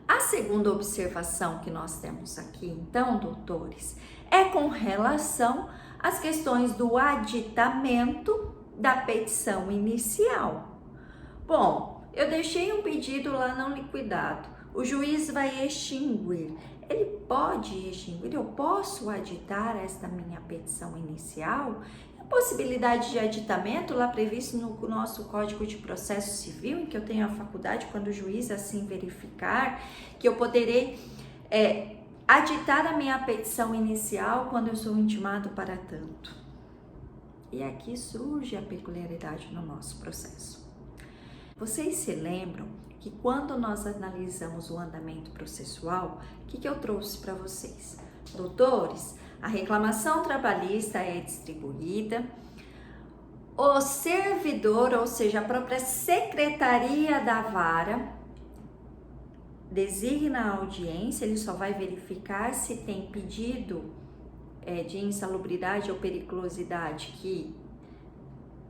A segunda observação que nós temos aqui, então, doutores, é com relação às questões do aditamento da petição inicial. Bom, eu deixei um pedido lá não liquidado, o juiz vai extinguir. Ele pode extinguir, eu posso aditar esta minha petição inicial? A possibilidade de aditamento lá previsto no nosso Código de Processo Civil, em que eu tenho a faculdade, quando o juiz assim verificar, que eu poderei aditar a minha petição inicial quando eu sou intimado para tanto. E aqui surge a peculiaridade no nosso processo. Vocês se lembram que quando nós analisamos o andamento processual, o que eu trouxe para vocês? Doutores, a reclamação trabalhista é distribuída, o servidor, ou seja, a própria secretaria da vara, designa a audiência, ele só vai verificar se tem pedido de insalubridade ou periculosidade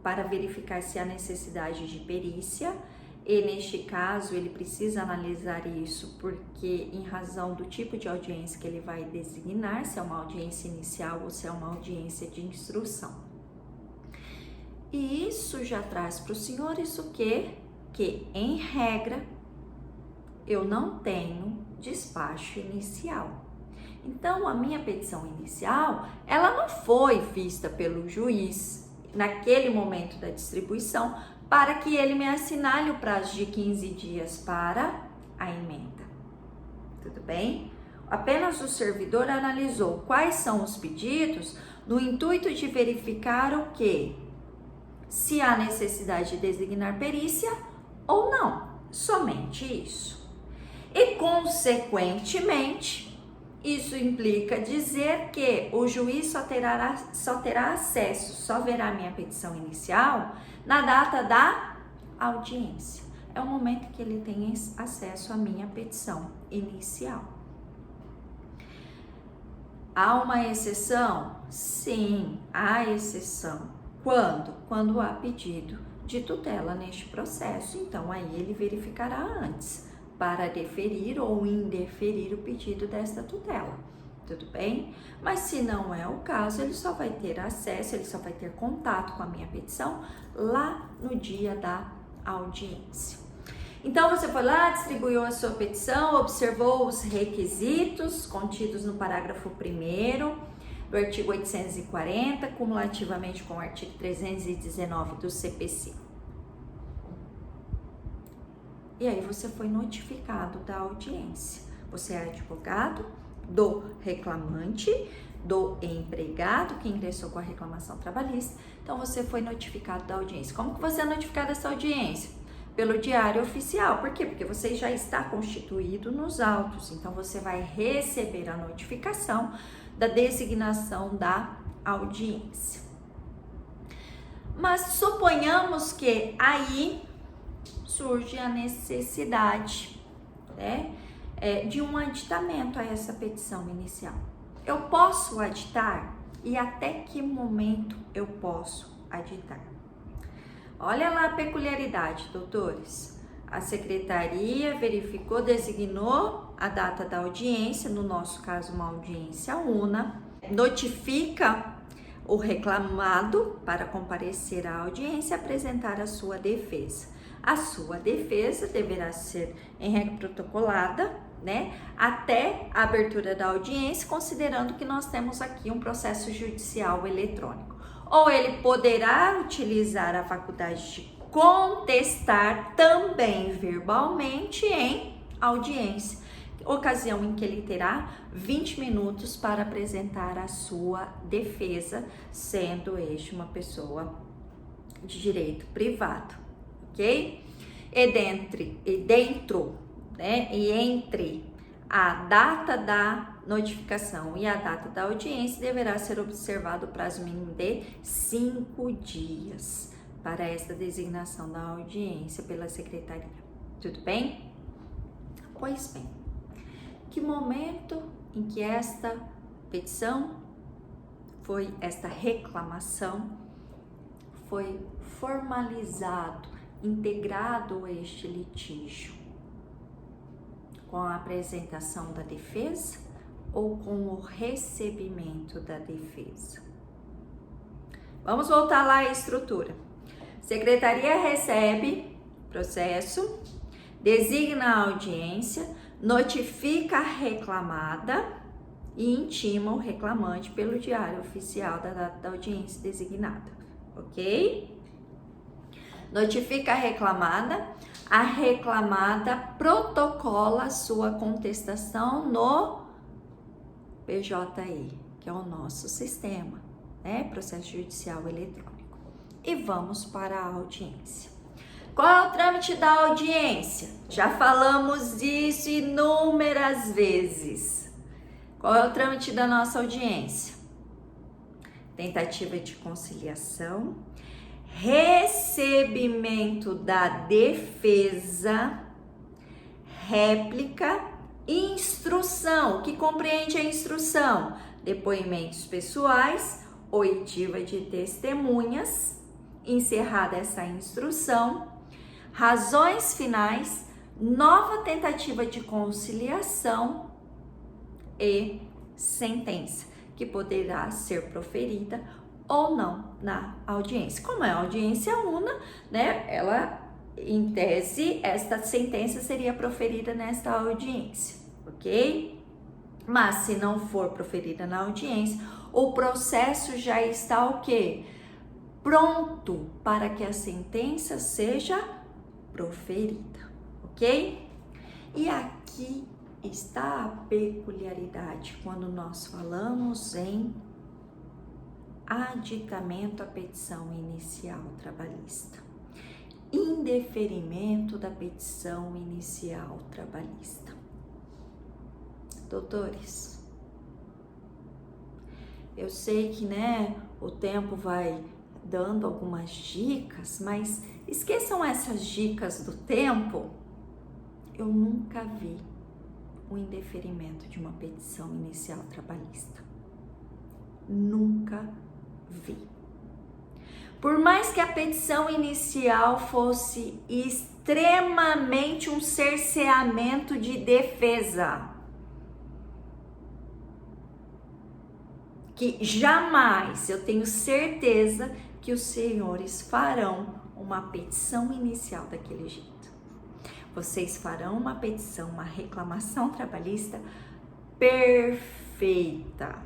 para verificar se há necessidade de perícia. E neste caso, ele precisa analisar isso porque, em razão do tipo de audiência que ele vai designar, se é uma audiência inicial ou se é uma audiência de instrução. E isso já traz para o senhor isso que, em regra, eu não tenho despacho inicial. Então, a minha petição inicial, ela não foi vista pelo juiz naquele momento da distribuição, para que ele me assinale o prazo de 15 dias para a emenda. Tudo bem? Apenas o servidor analisou quais são os pedidos no intuito de verificar o quê? Se há necessidade de designar perícia ou não. Somente isso. E, consequentemente, isso implica dizer que o juiz só terá acesso, só verá minha petição inicial na data da audiência. É o momento que ele tem acesso à minha petição inicial. Há uma exceção? Sim, há exceção. Quando? Quando há pedido de tutela neste processo. Então, aí ele verificará antes para deferir ou indeferir o pedido desta tutela, tudo bem? Mas se não é o caso, ele só vai ter acesso, ele só vai ter contato com a minha petição lá no dia da audiência. Então, você foi lá, distribuiu a sua petição, observou os requisitos contidos no parágrafo 1º do artigo 840, cumulativamente com o artigo 319 do CPC. E aí você foi notificado da audiência. Você é advogado do reclamante, do empregado que ingressou com a reclamação trabalhista. Então você foi notificado da audiência. Como que você é notificado dessa audiência? Pelo diário oficial. Por quê? Porque você já está constituído nos autos. Então você vai receber a notificação da designação da audiência. Mas suponhamos que aí surge a necessidade, de um aditamento a essa petição inicial. Eu posso aditar? E até que momento eu posso aditar? Olha lá a peculiaridade, doutores. A secretaria verificou, designou a data da audiência, no nosso caso uma audiência una, notifica o reclamado para comparecer à audiência e apresentar a sua defesa. A sua defesa deverá ser em regra protocolada, até a abertura da audiência, considerando que nós temos aqui um processo judicial eletrônico. Ou ele poderá utilizar a faculdade de contestar também verbalmente em audiência, ocasião em que ele terá 20 minutos para apresentar a sua defesa, sendo este uma pessoa de direito privado. Ok? E entre a data da notificação e a data da audiência, deverá ser observado o prazo mínimo de 5 dias para esta designação da audiência pela secretaria. Tudo bem? Pois bem, que momento em que esta petição esta reclamação foi formalizado, integrado a este litígio? Com a apresentação da defesa ou com o recebimento da defesa? Vamos voltar lá à estrutura. Secretaria recebe processo, designa a audiência, notifica a reclamada e intima o reclamante pelo diário oficial da data da audiência designada, ok? Notifica a reclamada protocola sua contestação no PJE, que é o nosso sistema, né? Processo Judicial Eletrônico. E vamos para a audiência. Qual é o trâmite da audiência? Já falamos disso inúmeras vezes. Qual é o trâmite da nossa audiência? Tentativa de conciliação, recebimento da defesa, réplica, instrução. O que compreende a instrução? Depoimentos pessoais, oitiva de testemunhas, encerrada essa instrução, razões finais, nova tentativa de conciliação e sentença, que poderá ser proferida ou não na audiência. Como é audiência una, né? Ela, em tese, esta sentença seria proferida nesta audiência, ok? Mas se não for proferida na audiência, o processo já está o quê? Pronto para que a sentença seja proferida, ok? E aqui está a peculiaridade quando nós falamos em aditamento à petição inicial trabalhista, indeferimento da petição inicial trabalhista. Doutores, eu sei que, né, o tempo vai dando algumas dicas, mas esqueçam essas dicas do tempo. Eu nunca vi o indeferimento de uma petição inicial trabalhista. Nunca vi. Por mais que a petição inicial fosse extremamente um cerceamento de defesa, que jamais, eu tenho certeza que os senhores farão uma petição inicial daquele jeito. Vocês farão uma petição, uma reclamação trabalhista perfeita.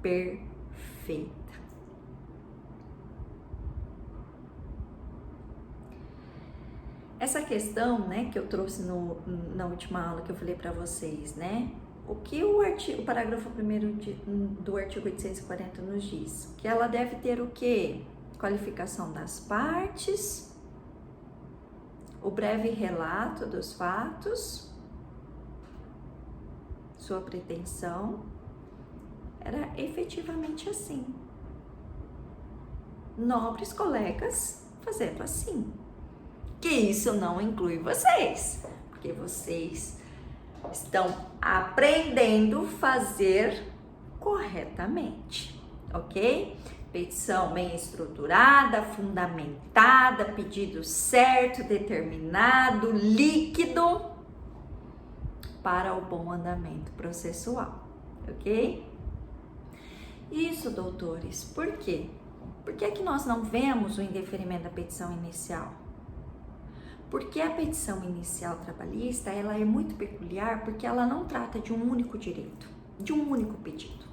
Perfeita. Essa questão, né, que eu trouxe na última aula que eu falei para vocês, né? O que o parágrafo 1º do artigo 840 nos diz? Que ela deve ter o quê? Qualificação das partes, o breve relato dos fatos, sua pretensão. Era efetivamente assim. Nobres colegas fazendo assim. Que isso não inclui vocês, porque vocês estão aprendendo a fazer corretamente, ok? Petição bem estruturada, fundamentada, pedido certo, determinado, líquido para o bom andamento processual, ok? Isso, doutores, por quê? Por que é que nós não vemos o indeferimento da petição inicial? Porque a petição inicial trabalhista, ela é muito peculiar porque ela não trata de um único direito, de um único pedido.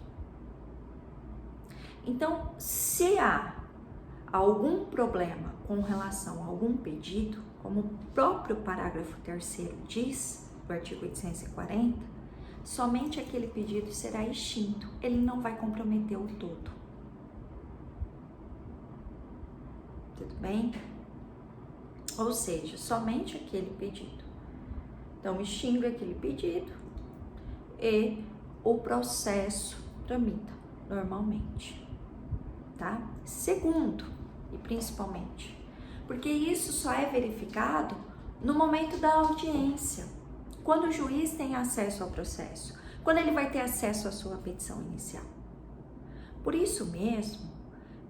Então, se há algum problema com relação a algum pedido, como o próprio parágrafo 3º diz, do artigo 840, somente aquele pedido será extinto, ele não vai comprometer o todo. Tudo bem? Ou seja, somente aquele pedido. Então, extingue aquele pedido e o processo tramita normalmente, tá? Segundo, e principalmente, porque isso só é verificado no momento da audiência, quando o juiz tem acesso ao processo, quando ele vai ter acesso à sua petição inicial. Por isso mesmo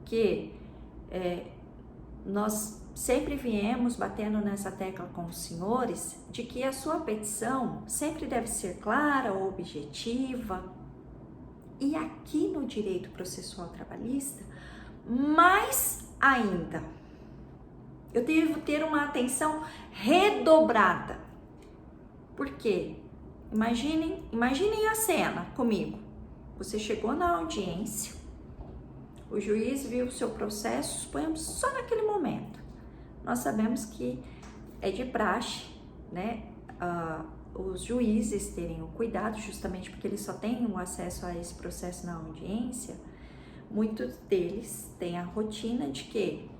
que nós sempre viemos batendo nessa tecla com os senhores de que a sua petição sempre deve ser clara, objetiva. E aqui no direito processual trabalhista, mais ainda, eu devo ter uma atenção redobrada. Por quê? Imaginem a cena comigo. Você chegou na audiência, o juiz viu o seu processo, suponhamos só naquele momento. Nós sabemos que é de praxe, né, os juízes terem o cuidado, justamente porque eles só têm o acesso a esse processo na audiência. Muitos deles têm a rotina de que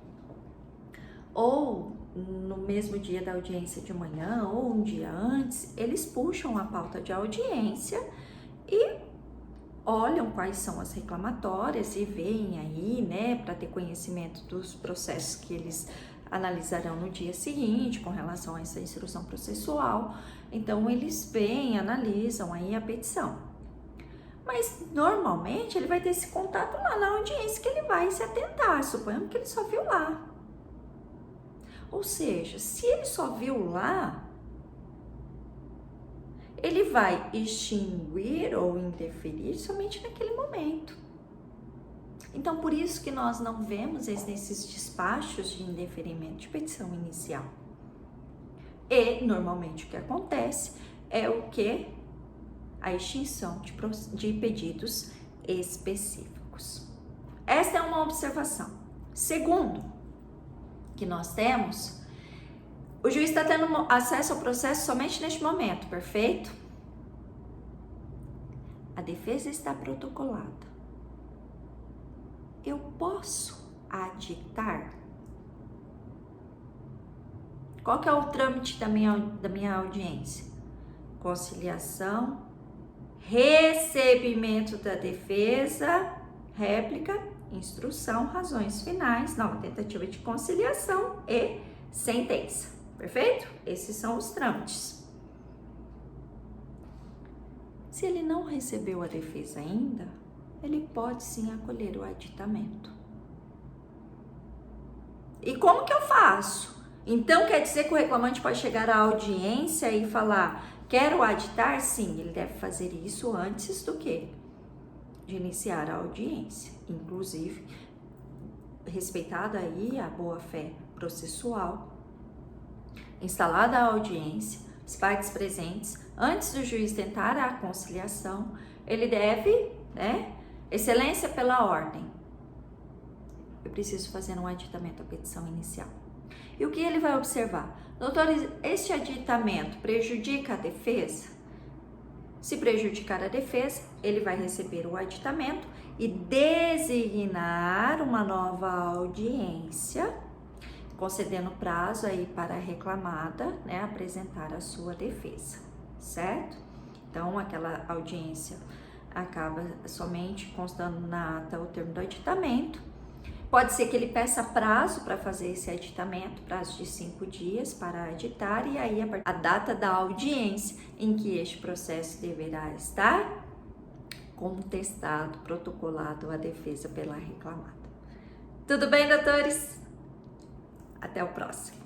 ou no mesmo dia da audiência de manhã ou um dia antes, eles puxam a pauta de audiência e olham quais são as reclamatórias e veem aí, né, para ter conhecimento dos processos que eles analisarão no dia seguinte com relação a essa instrução processual. Então eles veem, analisam aí a petição. Mas normalmente ele vai ter esse contato lá na audiência que ele vai se atentar, suponhamos que ele só viu lá. Ou seja, se ele só viu lá, ele vai extinguir ou interferir somente naquele momento. Então, por isso que nós não vemos nesses despachos de indeferimento de petição inicial. E, normalmente, o que acontece é o que? A extinção de pedidos específicos. Esta é uma observação. Segundo, que nós temos, o juiz está tendo acesso ao processo somente neste momento, perfeito? A defesa está protocolada. Eu posso aditar? Qual que é o trâmite da minha audiência? Conciliação, recebimento da defesa, réplica, instrução, razões finais, nova tentativa de conciliação e sentença. Perfeito? Esses são os trâmites. Se ele não recebeu a defesa ainda, ele pode sim acolher o aditamento. E como que eu faço? Então quer dizer que o reclamante pode chegar à audiência e falar: quero aditar? Sim, ele deve fazer isso antes do quê? De iniciar a audiência. Inclusive, respeitada aí a boa-fé processual, instalada a audiência, as partes presentes, antes do juiz tentar a conciliação, ele deve, né, excelência pela ordem, eu preciso fazer um aditamento à petição inicial. E o que ele vai observar? Doutor, este aditamento prejudica a defesa? Se prejudicar a defesa, ele vai receber o aditamento e designar uma nova audiência, concedendo prazo aí para a reclamada, né, apresentar a sua defesa, certo? Então, aquela audiência acaba somente constando na ata o termo do aditamento. Pode ser que ele peça prazo para fazer esse aditamento, prazo de 5 dias para aditar, e aí a data da audiência em que este processo deverá estar contestado, protocolado a defesa pela reclamada. Tudo bem, doutores? Até o próximo.